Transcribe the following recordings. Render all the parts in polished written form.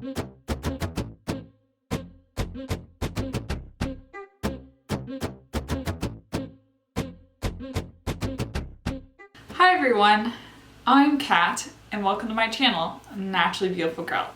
Hi everyone, I'm Kat and welcome to my channel, Naturally Beautiful Girl.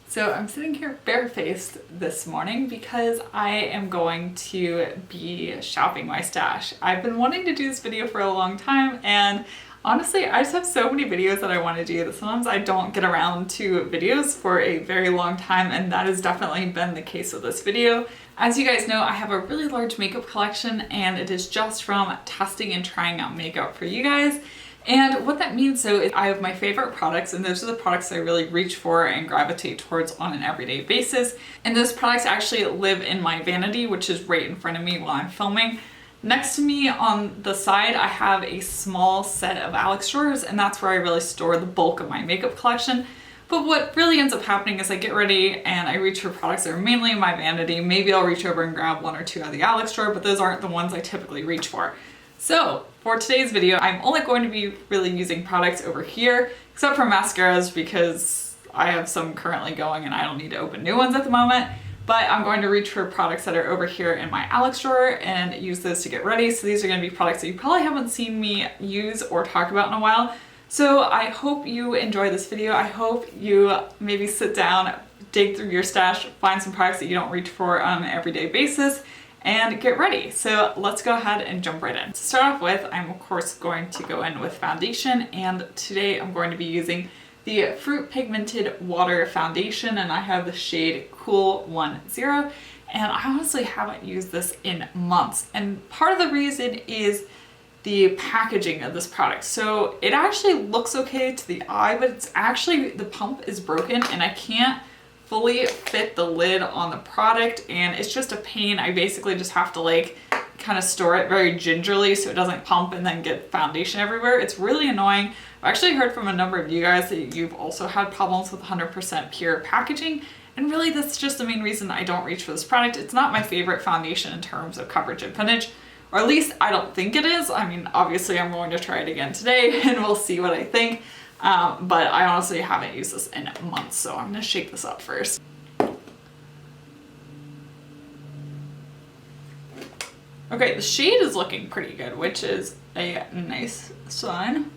So I'm sitting here barefaced this morning because I am going to be shopping my stash. I've been wanting to do this video for a long time, and honestly I just have so many videos that I want to do that sometimes I don't get around to videos for a very long time, and that has definitely been the case with this video. As you guys know, I have a really large makeup collection, and it is just from testing and trying out makeup for you guys. And what that means though is I have my favorite products, and those are the products I really reach for and gravitate towards on an everyday basis. And those products actually live in my vanity, which is right in front of me while I'm filming. Next to me on the side, I have a small set of Alex drawers, and that's where I really store the bulk of my makeup collection. But what really ends up happening is I get ready and I reach for products that are mainly in my vanity. Maybe I'll reach over and grab one or two out of the Alex drawer, but those aren't the ones I typically reach for. So for today's video, I'm only going to be really using products over here, except for mascaras because I have some currently going and I don't need to open new ones at the moment. But I'm going to reach for products that are over here in my Alex drawer and use those to get ready. So these are going to be products that you probably haven't seen me use or talk about in a while. So I hope you enjoy this video. I hope you maybe sit down, dig through your stash, find some products that you don't reach for on an everyday basis, and get ready. So let's go ahead and jump right in. To start off with, I'm of course going to go in with foundation, and today I'm going to be using the Fruit Pigmented Water Foundation, and I have the shade Cool 10, and I honestly haven't used this in months. And part of the reason is the packaging of this product. So it actually looks okay to the eye, but it's actually, the pump is broken and I can't fully fit the lid on the product, and it's just a pain. I basically just have to like kind of store it very gingerly so it doesn't pump and then get foundation everywhere. It's really annoying. I've actually heard from a number of you guys that you've also had problems with 100% pure packaging, and really that's just the main reason I don't reach for this product. It's not my favorite foundation in terms of coverage and finish, or at least I don't think it is. I mean, obviously I'm going to try it again today and we'll see what I think. But I honestly haven't used this in months, so I'm gonna shake this up first. Okay, the shade is looking pretty good, which is a nice sign.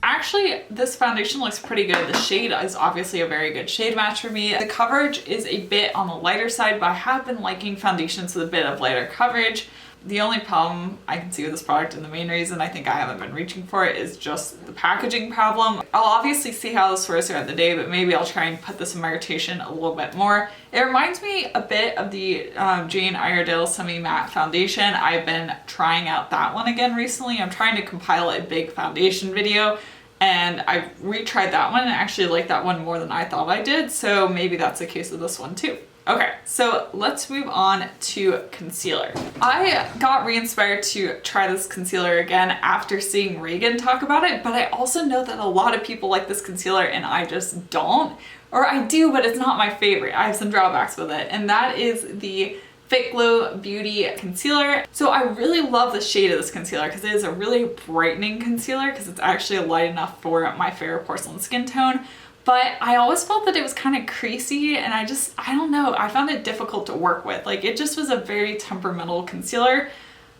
Actually, this foundation looks pretty good. The shade is obviously a very good shade match for me. The coverage is a bit on the lighter side, but I have been liking foundations with a bit of lighter coverage. The only problem I can see with this product, and the main reason I think I haven't been reaching for it, is just the packaging problem. I'll obviously see how this works throughout the day, but maybe I'll try and put this in my rotation a little bit more. It reminds me a bit of the Jane Iredale Semi Matte Foundation. I've been trying out that one again recently. I'm trying to compile a big foundation video, and I retried that one and I actually like that one more than I thought I did, so maybe that's the case with this one too. Okay, so let's move on to concealer. I got re-inspired to try this concealer again after seeing Reagan talk about it, but I also know that a lot of people like this concealer and I just don't. Or I do, but it's not my favorite. I have some drawbacks with it, and that is the Fitglow Beauty Concealer. So I really love the shade of this concealer because it is a really brightening concealer because it's actually light enough for my fair porcelain skin tone. But I always felt that it was kind of creasy, and I don't know, I found it difficult to work with. Like, it just was a very temperamental concealer.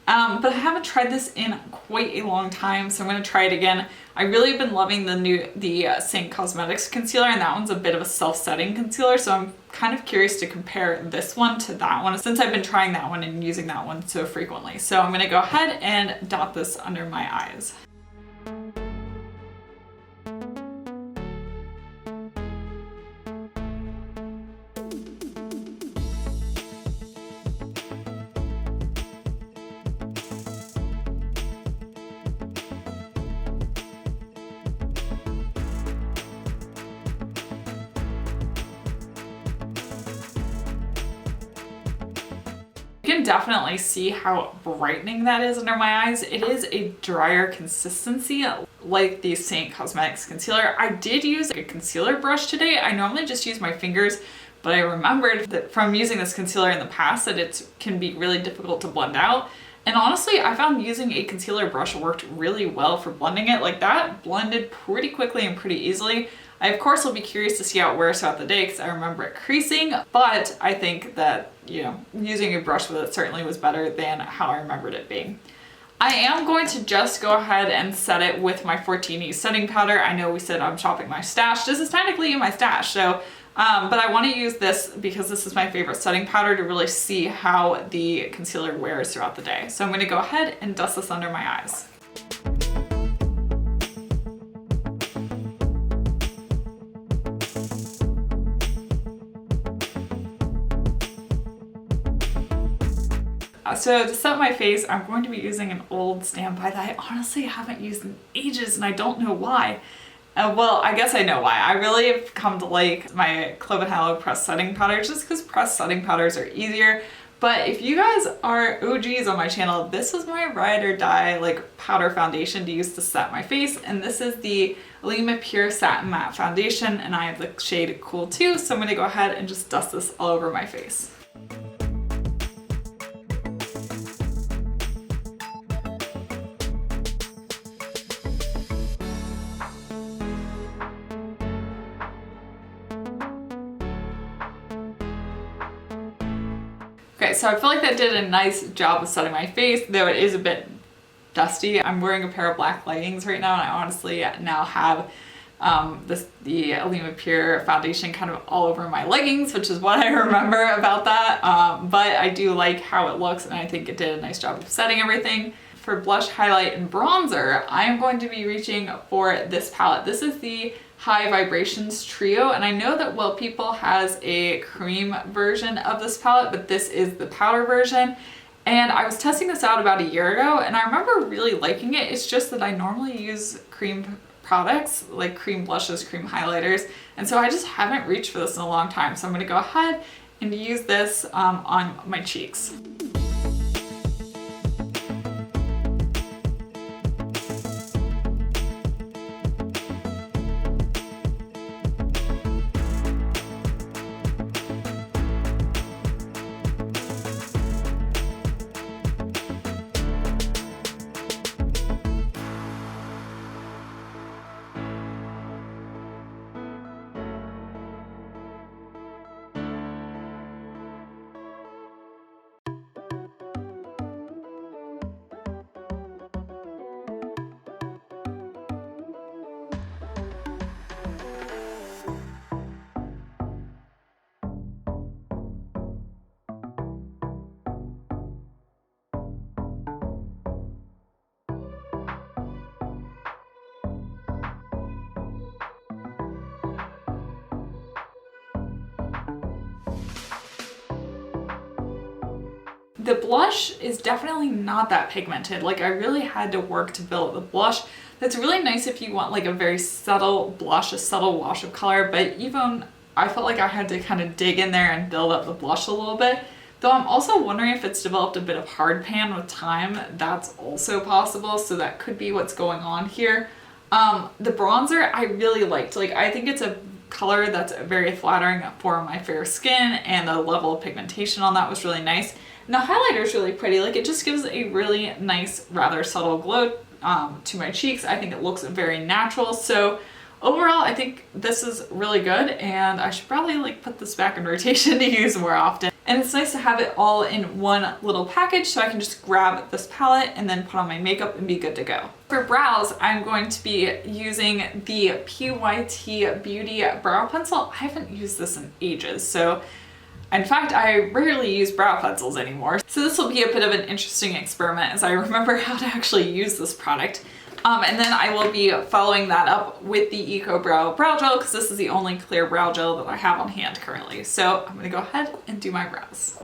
But I haven't tried this in quite a long time, so I'm going to try it again. I really have been loving the Saint Cosmetics concealer, and that one's a bit of a self-setting concealer, so I'm kind of curious to compare this one to that one since I've been trying that one and using that one so frequently. So I'm going to go ahead and dot this under my eyes. can definitely see how brightening that is under my eyes. It is a drier consistency, like the Saint Cosmetics concealer. I did use a concealer brush today. I normally just use my fingers, but I remembered that from using this concealer in the past that it can be really difficult to blend out. And honestly, I found using a concealer brush worked really well for blending it. Like that blended pretty quickly and pretty easily. I of course will be curious to see how it wears throughout the day because I remember it creasing, but I think that, you know, using a brush with it certainly was better than how I remembered it being. I am going to just go ahead and set it with my 14E setting powder. I know we said I'm shopping my stash. This is technically in my stash, so but I want to use this because this is my favorite setting powder to really see how the concealer wears throughout the day. So I'm going to go ahead and dust this under my eyes. So to set my face, I'm going to be using an old standby that I honestly haven't used in ages and I don't know why. Well, I guess I know why. I really have come to like my Clove & Hallow pressed setting powder just because pressed setting powders are easier. But if you guys are OGs on my channel, this is my ride or die like powder foundation to use to set my face. And this is the Lima Pure Satin Matte Foundation and I have the shade Cool 2. So I'm going to go ahead and just dust this all over my face. Okay, so I feel like that did a nice job of setting my face, though it is a bit dusty. I'm wearing a pair of black leggings right now, and I honestly now have the Lima Pure foundation kind of all over my leggings, which is what I remember about that. But I do like how it looks, and I think it did a nice job of setting everything. For blush, highlight, and bronzer, I am going to be reaching for this palette. This is the High Vibrations Trio, and I know that Well People has a cream version of this palette, but this is the powder version. And I was testing this out about a year ago, and I remember really liking it. It's just that I normally use cream products, like cream blushes, cream highlighters, and so I just haven't reached for this in a long time. So I'm gonna go ahead and use this on my cheeks. The blush is definitely not that pigmented. Like I really had to work to build the blush. That's really nice if you want like a very subtle blush, a subtle wash of color, but even I felt like I had to kind of dig in there and build up the blush a little bit. Though I'm also wondering if it's developed a bit of hard pan with time. That's also possible, so that could be what's going on here. The bronzer I really liked. Like I think it's a color that's very flattering for my fair skin, and the level of pigmentation on that was really nice. And the highlighter is really pretty. Like it just gives a really nice, rather subtle glow to my cheeks. I think it looks very natural. So overall, I think this is really good, and I should probably like put this back in rotation to use more often. And it's nice to have it all in one little package, so I can just grab this palette and then put on my makeup and be good to go. For brows, I'm going to be using the PYT Beauty Brow Pencil. I haven't used this in ages, so in fact, I rarely use brow pencils anymore. So this will be a bit of an interesting experiment as I remember how to actually use this product. And then I will be following that up with the Eco Brow Brow Gel because this is the only clear brow gel that I have on hand currently. So I'm gonna go ahead and do my brows.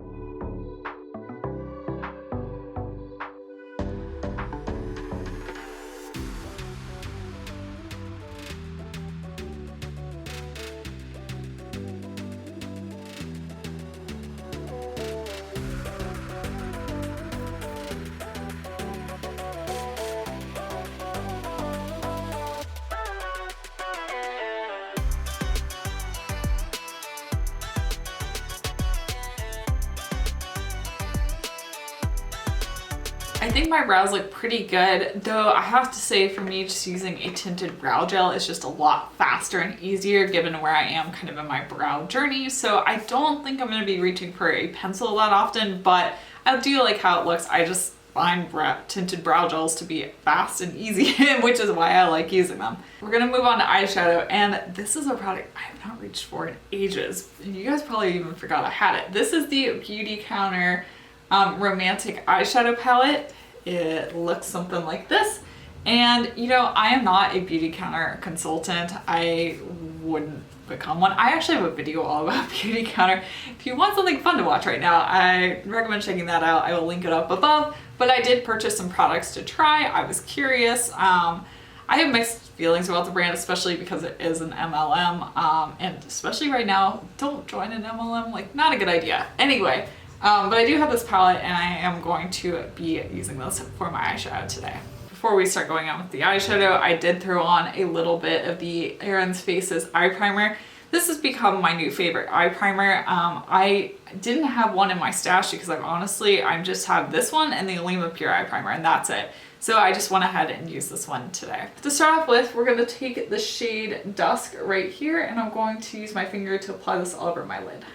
I think my brows look pretty good, though I have to say for me just using a tinted brow gel is just a lot faster and easier given where I am kind of in my brow journey. So I don't think I'm going to be reaching for a pencil that often, but I do like how it looks. I just find tinted brow gels to be fast and easy, which is why I like using them. We're gonna move on to eyeshadow, and this is a product I have not reached for in ages. And you guys probably even forgot I had it. This is the Beauty Counter Romantic Eyeshadow Palette. It looks something like this. And you know, I am not a Beauty Counter consultant. I wouldn't become one. I actually have a video all about Beauty Counter. If you want something fun to watch right now, I recommend checking that out. I will link it up above. But I did purchase some products to try. I was curious. I have mixed feelings about the brand, especially because it is an MLM. And especially right now, don't join an MLM, like not a good idea. Anyway, but I do have this palette and I am going to be using this for my eyeshadow today. Before we start going on with the eyeshadow, I did throw on a little bit of the Aaron's Faces eye primer. This has become my new favorite eye primer. I didn't have one in my stash because I just have this one and the Lima Pure eye primer, and that's it. So I just went ahead and used this one today. To start off with, we're going to take the shade Dusk right here, and I'm going to use my finger to apply this all over my lid.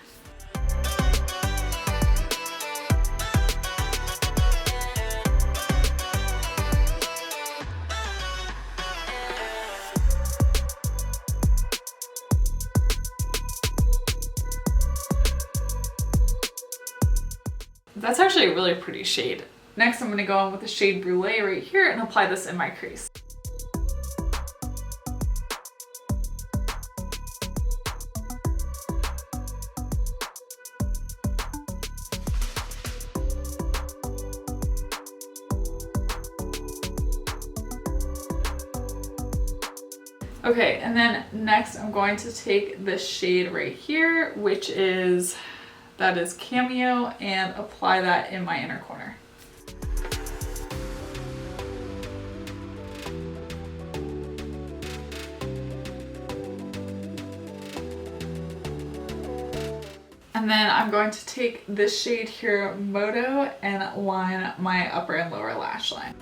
That's actually a really pretty shade. Next, I'm going to go in with the shade Brulee right here and apply this in my crease. Okay, and then next I'm going to take this shade right here, that is Cameo, and apply that in my inner corner. And then I'm going to take this shade here, Moto, and line my upper and lower lash line.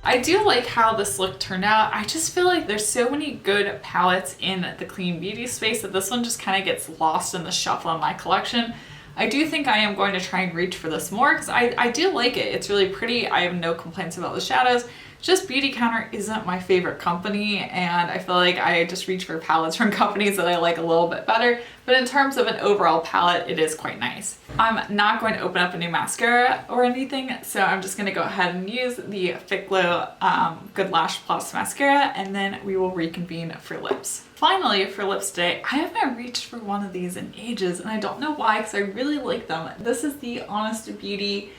I do like how this look turned out. I just feel like there's so many good palettes in the clean beauty space that this one just kind of gets lost in the shuffle of my collection. I do think I am going to try and reach for this more because I do like it. It's really pretty. I have no complaints about the shadows. Just Beauty Counter isn't my favorite company, and I feel like I just reach for palettes from companies that I like a little bit better. But in terms of an overall palette, it is quite nice. I'm not going to open up a new mascara or anything, so I'm just going to go ahead and use the Fitglow Good Lash Plus mascara, and then we will reconvene for lips. Finally, for lips today, I haven't reached for one of these in ages, and I don't know why because I really like them. This is the Honest Beauty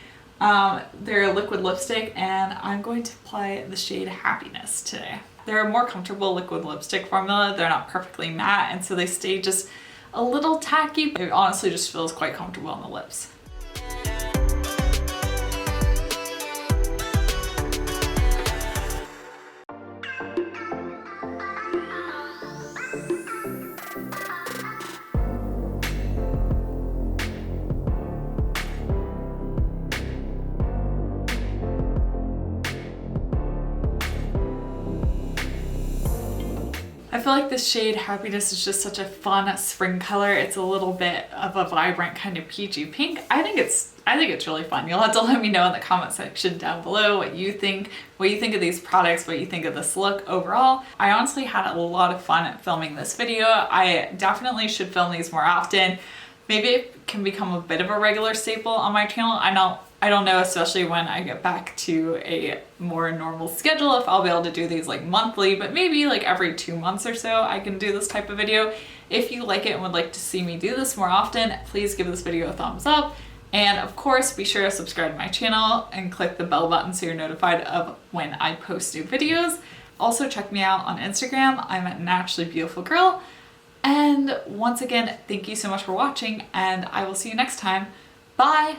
their liquid lipstick, and I'm going to apply the shade Happiness today. They're a more comfortable liquid lipstick formula. They're not perfectly matte, and so they stay just a little tacky. It honestly just feels quite comfortable on the lips. I feel like this shade Happiness is just such a fun spring color. It's a little bit of a vibrant kind of peachy pink. I think it's really fun. You'll have to let me know in the comment section down below what you think of these products, what you think of this look overall. I honestly had a lot of fun filming this video. I definitely should film these more often. Maybe it can become a bit of a regular staple on my channel. I don't know, especially when I get back to a more normal schedule, if I'll be able to do these like monthly, but maybe like every 2 months or so I can do this type of video. If you like it and would like to see me do this more often, please give this video a thumbs up. And of course, be sure to subscribe to my channel and click the bell button so you're notified of when I post new videos. Also check me out on Instagram. I'm at naturallybeautifulgirl. And once again, thank you so much for watching, and I will see you next time. Bye!